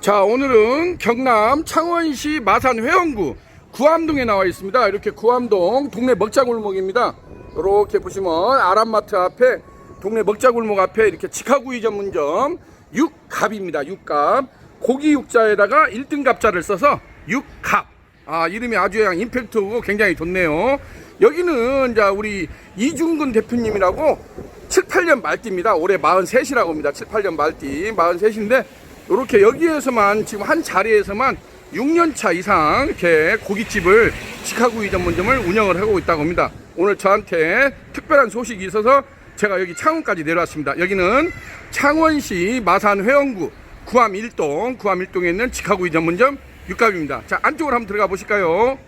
자, 오늘은 경남 창원시 마산 회원구 구암동에 나와 있습니다. 이렇게 구암동 동네 먹자골목입니다. 이렇게 보시면 아람마트 앞에 동네 먹자골목 앞에 이렇게 직화구이 전문점 육갑입니다. 육갑 고기 육자에다가 1등갑자를 써서 육갑. 이름이 아주 그냥 임팩트고 굉장히 좋네요. 여기는 자 우리 이중근 대표님이라고 7, 8년 말띠입니다. 올해 43이라고 합니다. 7, 8년 말띠 43인데 이렇게 여기에서만 지금 한 자리에서만 6년차 이상 이렇게 고깃집을 직화구이 전문점을 운영을 하고 있다고 합니다. 오늘 저한테 특별한 소식이 있어서 제가 여기 창원까지 내려왔습니다. 여기는 창원시 마산 회원구 구암 1동에 있는 직화구이 전문점 육갑입니다. 자, 안쪽으로 한번 들어가 보실까요?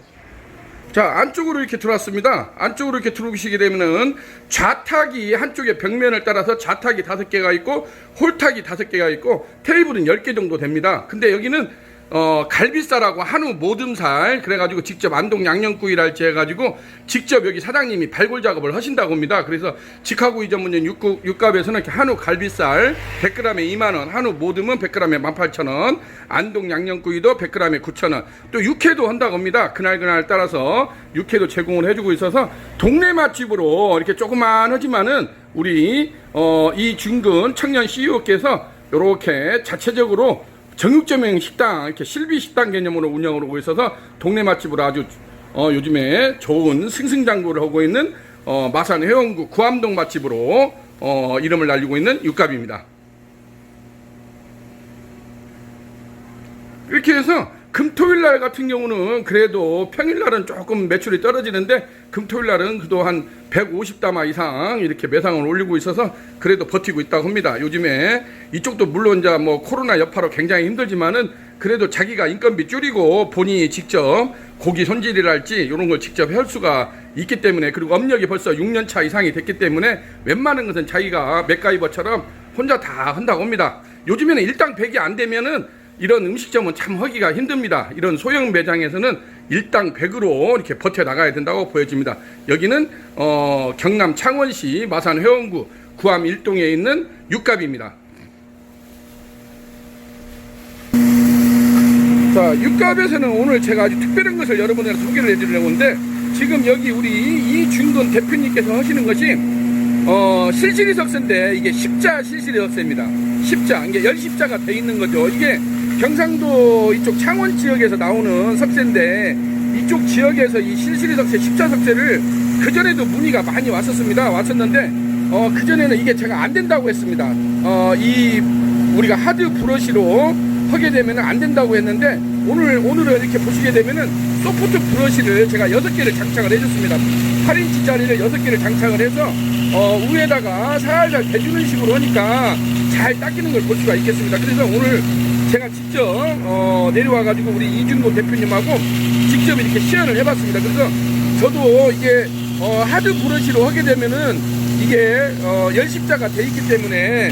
자, 안쪽으로 이렇게 들어왔습니다. 안쪽으로 이렇게 들어오시게 되면은 좌탁이 한쪽에 벽면을 따라서 좌탁이 5개가 있고 홀탁이 5개가 있고 테이블은 10개 정도 됩니다. 근데 여기는 갈비살하고 한우 모듬살 그래가지고 직접 안동 양념구이랄지 해가지고 직접 여기 사장님이 발골 작업을 하신다고 합니다. 그래서 직화구이 전문점 육갑에서는 이렇게 한우 갈비살 100g에 2만원, 한우 모듬은 100g에 18,000원, 안동 양념구이도 100g에 9,000원, 또 육회도 한다고 합니다. 그날 따라서 육회도 제공을 해주고 있어서 동네 맛집으로 이렇게 조그만하지만은 우리 이중근 청년 CEO께서 이렇게 자체적으로 정육점형 식당, 이렇게 실비 식당 개념으로 운영을 하고 있어서 동네 맛집으로 아주 요즘에 좋은 승승장구를 하고 있는 마산 회원구 구암동 맛집으로 이름을 날리고 있는 육갑입니다. 이렇게 해서 금토일날 같은 경우는 그래도 평일날은 조금 매출이 떨어지는데 금토일날은 그도 한 150담아 이상 이렇게 매상을 올리고 있어서 그래도 버티고 있다고 합니다. 요즘에 이쪽도 물론 이제 뭐 코로나 여파로 굉장히 힘들지만은 그래도 자기가 인건비 줄이고 본인이 직접 고기 손질이랄지 이런 걸 직접 할 수가 있기 때문에, 그리고 업력이 벌써 6년차 이상이 됐기 때문에 웬만한 것은 자기가 맥가이버처럼 혼자 다 한다고 합니다. 요즘에는 일당 100이 안 되면은 이런 음식점은 참 하기가 힘듭니다. 이런 소형 매장에서는 일당 100으로 이렇게 버텨나가야 된다고 보여집니다. 여기는 경남 창원시 마산 회원구 구암 1동에 있는 육갑입니다. 자, 육갑에서는 오늘 제가 아주 특별한 것을 여러분들한테 소개를 해드리려고 하는데, 지금 여기 우리 이중근 대표님께서 하시는 것이 실시리 석쇠인데 이게 십자 실시리 석쇠입니다. 십자, 이게 열십자가 돼 있는 거죠. 이게 경상도 이쪽 창원 지역에서 나오는 석쇠인데 이쪽 지역에서 이 실시리 석쇠, 십자 석쇠를 그전에도 문의가 많이 왔었는데 그전에는 이게 제가 안 된다고 했습니다. 우리가 하드 브러쉬로 하게 되면 안 된다고 했는데 오늘은 이렇게 보시게 되면은 소프트 브러쉬를 제가 6개를 장착을 해줬습니다. 8인치짜리를 6개를 장착을 해서 위에다가 살살 대주는 식으로 하니까 잘 닦이는 걸 볼 수가 있겠습니다. 그래서 오늘 제가 직접 내려와가지고 우리 이중근 대표님하고 직접 이렇게 시연을 해봤습니다. 그래서 저도 이게 하드 브러쉬로 하게 되면은 이게 열십자가 돼 있기 때문에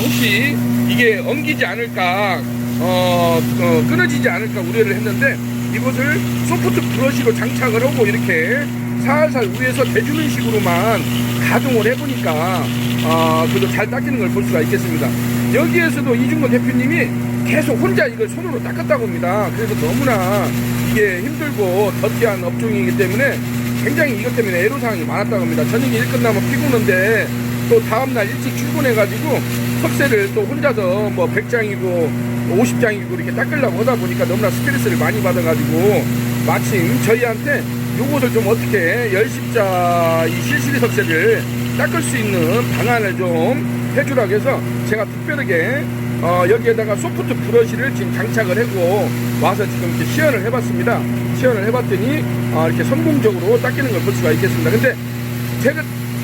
혹시 이게 엉기지 않을까, 끊어지지 않을까 우려를 했는데, 이것을 소프트 브러쉬로 장착을 하고 이렇게 살살 위에서 대주는 식으로만 가동을 해보니까 그래도 잘 닦이는 걸 볼 수가 있겠습니다. 여기에서도 이중근 대표님이 계속 혼자 이걸 손으로 닦았다고 합니다. 그래서 너무나 이게 힘들고 더티한 업종이기 때문에 굉장히 이것 때문에 애로사항이 많았다고 합니다. 저녁에 일 끝나면 피곤한데 또 다음날 일찍 출근해가지고 석쇠를 또 혼자서 뭐 100장이고 50장이고 이렇게 닦으려고 하다 보니까 너무나 스트레스를 많이 받아가지고 마침 저희한테 요것을 좀 어떻게 열십자 이 실시리 석쇠를 닦을 수 있는 방안을 좀 해주라고 해서 제가 특별하게 여기에다가 소프트 브러쉬를 지금 장착을 하고 와서 지금 이렇게 시연을 해봤습니다. 시연을 해봤더니 이렇게 성공적으로 닦이는 걸 볼 수가 있겠습니다. 근데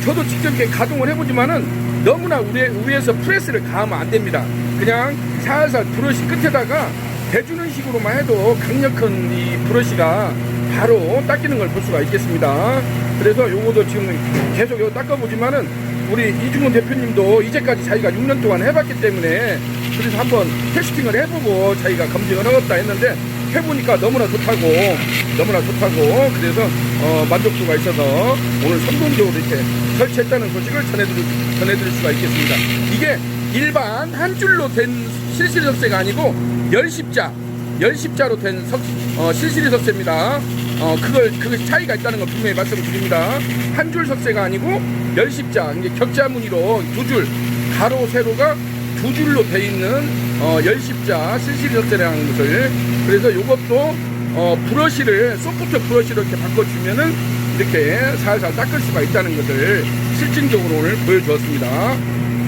저도 직접 이렇게 가동을 해보지만은 너무나 위에서 프레스를 가하면 안 됩니다. 그냥 살살 브러쉬 끝에다가 대주는 식으로만 해도 강력한 이 브러쉬가 바로 닦이는 걸 볼 수가 있겠습니다. 그래서 요거도 지금 계속 이거 닦아보지만은 우리 이중근 대표님도 이제까지 자기가 6년 동안 해봤기 때문에 그래서 한번 테스팅을 해보고 자기가 검증을 하겠다 했는데 해보니까 너무나 좋다고 그래서 만족도가 있어서 오늘 성공적으로 이렇게 설치했다는 소식을 전해드릴 수가 있겠습니다. 이게 일반 한 줄로 된 실시리 석쇠가 아니고 열십자로 된 실시리 석쇠입니다. 그 차이가 있다는 걸 분명히 말씀을 드립니다. 한 줄 석쇠가 아니고 열십자, 이게 격자 무늬로 두 줄, 가로 세로가 두 줄로 돼 있는 열십자 실시리 석쇠라는 것을, 그래서 이것도 브러쉬를 소프트 브러쉬로 이렇게 바꿔주면은 이렇게 살살 닦을 수가 있다는 것을 실증적으로 오늘 보여주었습니다.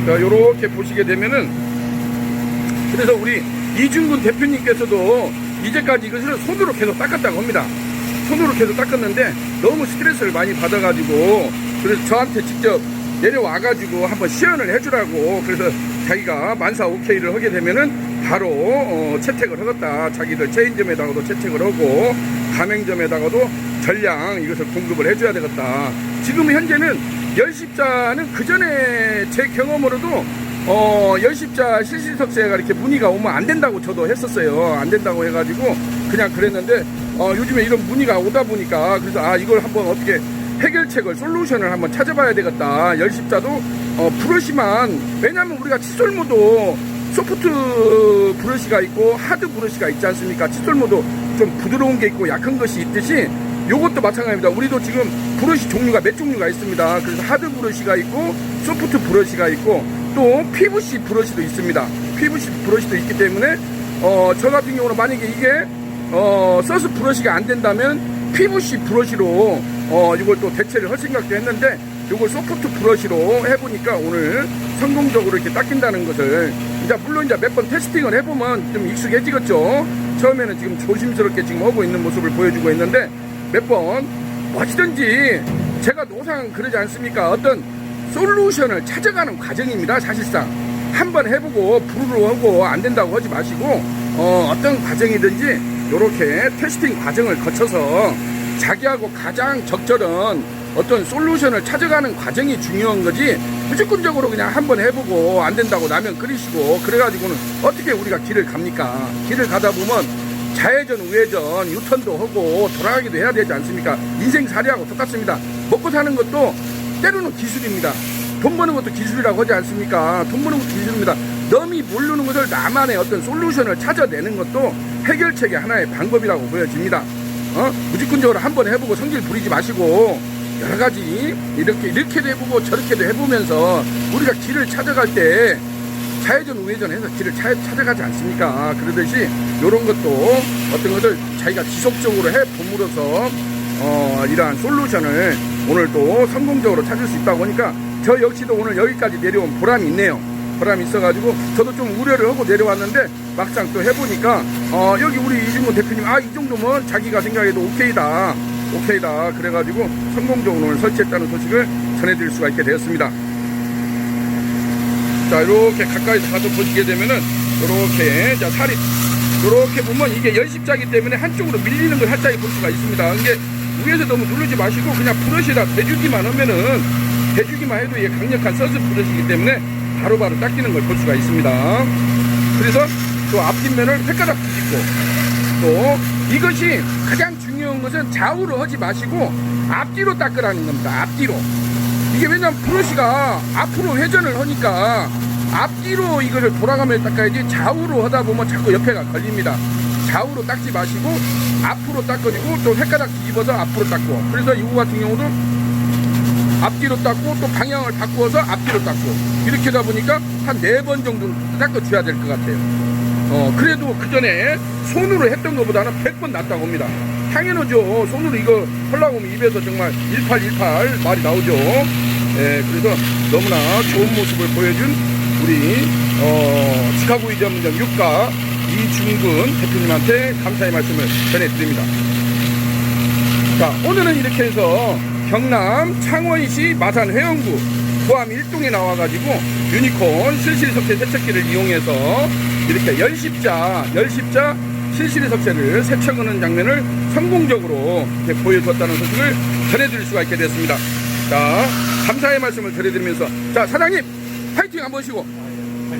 자, 요렇게 보시게 되면은, 그래서 우리 이준근 대표님께서도 이제까지 이것을 손으로 계속 닦았다고 합니다. 손으로 계속 닦았는데 너무 스트레스를 많이 받아가지고, 그래서 저한테 직접 내려와가지고 한번 시연을 해주라고, 그래서 자기가 만사 오케이를 하게 되면은 바로 채택을 하겠다. 자기들 체인점에다가도 채택을 하고 가맹점에다가도 전량 이것을 공급을 해줘야 되겠다. 지금 현재는 열십자는 그 전에 제 경험으로도 열십자 실시석쇠가 이렇게 문의가 오면 안 된다고 저도 했었어요. 안 된다고 해가지고 그냥 그랬는데 요즘에 이런 문의가 오다 보니까, 그래서 이걸 한번 어떻게 해결책을, 솔루션을 한번 찾아봐야 되겠다. 열십자도 브러쉬만, 왜냐면 우리가 칫솔모도 소프트 브러쉬가 있고 하드 브러쉬가 있지 않습니까? 칫솔모도 좀 부드러운 게 있고 약한 것이 있듯이 요것도 마찬가지입니다. 우리도 지금 브러쉬 종류가 몇 종류가 있습니다. 그래서 하드 브러쉬가 있고 소프트 브러쉬가 있고 또 PVC 브러쉬도 있습니다. PVC 브러쉬도 있기 때문에 저 같은 경우는 만약에 이게 서스 브러쉬가 안 된다면 PVC 브러쉬로 이걸 또 대체를 할 생각도 했는데, 이걸 소프트 브러쉬로 해보니까 오늘 성공적으로 이렇게 닦인다는 것을, 이제 물론 이제 몇 번 테스팅을 해보면 좀 익숙해지겠죠. 처음에는 지금 조심스럽게 지금 하고 있는 모습을 보여주고 있는데, 몇 번 어찌든지 제가 노상 그러지 않습니까? 어떤 솔루션을 찾아가는 과정입니다. 사실상 한번 해보고 부르르 하고 안 된다고 하지 마시고 어떤 과정이든지 이렇게 테스팅 과정을 거쳐서 자기하고 가장 적절한 어떤 솔루션을 찾아가는 과정이 중요한 거지, 무조건적으로 그냥 한번 해보고 안 된다고 라면 끓이시고 그래가지고는 어떻게 우리가 길을 갑니까? 길을 가다 보면 좌회전 우회전 유턴도 하고 돌아가기도 해야 되지 않습니까? 인생살이하고 똑같습니다. 먹고 사는 것도 때로는 기술입니다. 돈 버는 것도 기술이라고 하지 않습니까? 돈 버는 것도 기술입니다. 남이 모르는 것을 나만의 어떤 솔루션을 찾아내는 것도 해결책의 하나의 방법이라고 보여집니다. 무조건적으로 한번 해보고 성질 부리지 마시고 여러 가지 이렇게도 해보고 저렇게도 해보면서 우리가 길을 찾아갈 때 좌회전 우회전 해서 길을 찾아가지 않습니까? 그러듯이 이런 것도 어떤 것을 자기가 지속적으로 해봄으로써 이러한 솔루션을 오늘 또 성공적으로 찾을 수 있다고 하니까 저 역시도 오늘 여기까지 내려온 보람이 있네요. 보람이 있어가지고 저도 좀 우려를 하고 내려왔는데 막상 또 해보니까 여기 우리 이준근 대표님 이 정도면 자기가 생각해도 오케이다 그래가지고 성공적으로 오늘 설치했다는 소식을 전해드릴 수가 있게 되었습니다. 자, 이렇게 가까이서 가서 보시게 되면은 이렇게 자 살이 이렇게 보면 이게 열십자이기 때문에 한쪽으로 밀리는 걸 살짝 볼 수가 있습니다. 이게 위에서 너무 누르지 마시고 그냥 브러쉬에다 대주기만 하면은, 대주기만 해도 이게 강력한 서스 브러쉬이기 때문에 바로바로 닦이는 걸 볼 수가 있습니다. 그래서 또 앞뒷면을 횟가닥 뒤집고, 또 이것이 가장 중요한 것은 좌우로 하지 마시고 앞뒤로 닦으라는 겁니다. 앞뒤로. 이게 왜냐면 브러쉬가 앞으로 회전을 하니까 앞뒤로 이거를 돌아가면서 닦아야지 좌우로 하다 보면 자꾸 옆에가 걸립니다. 좌우로 닦지 마시고 앞으로 닦아주고 또 헷가닥 뒤집어서 앞으로 닦고, 그래서 이거 같은 경우도 앞뒤로 닦고 또 방향을 바꾸어서 앞뒤로 닦고 이렇게 하다 보니까 한 4번 정도 닦아줘야 될 것 같아요. 그래도 그 전에 손으로 했던 것보다는 100번 낫다고 합니다. 당연하죠. 손으로 이거 하려고 하면 입에서 정말 1818 말이 나오죠. 그래서 너무나 좋은 모습을 보여준 우리 시카고 이전문점 유가 이준근 대표님한테 감사의 말씀을 전해드립니다. 자, 오늘은 이렇게 해서 경남 창원시 마산 회원구 구암 1동에 나와가지고 유니콘 실시리 석쇠 세척기를 이용해서 이렇게 열십자 실시리 석쇠를 세척하는 장면을 성공적으로 이렇게 보여줬다는 소식을 전해드릴 수가 있게 됐습니다. 자, 감사의 말씀을 드려드리면서, 자, 사장님 파이팅 한번 하시고,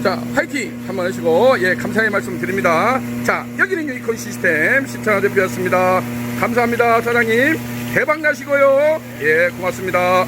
자, 파이팅 한번 하시고, 예, 감사의 말씀 드립니다. 자, 여기는 유니콘 시스템 심창하 대표였습니다. 감사합니다. 사장님 대박 나시고요. 예, 고맙습니다.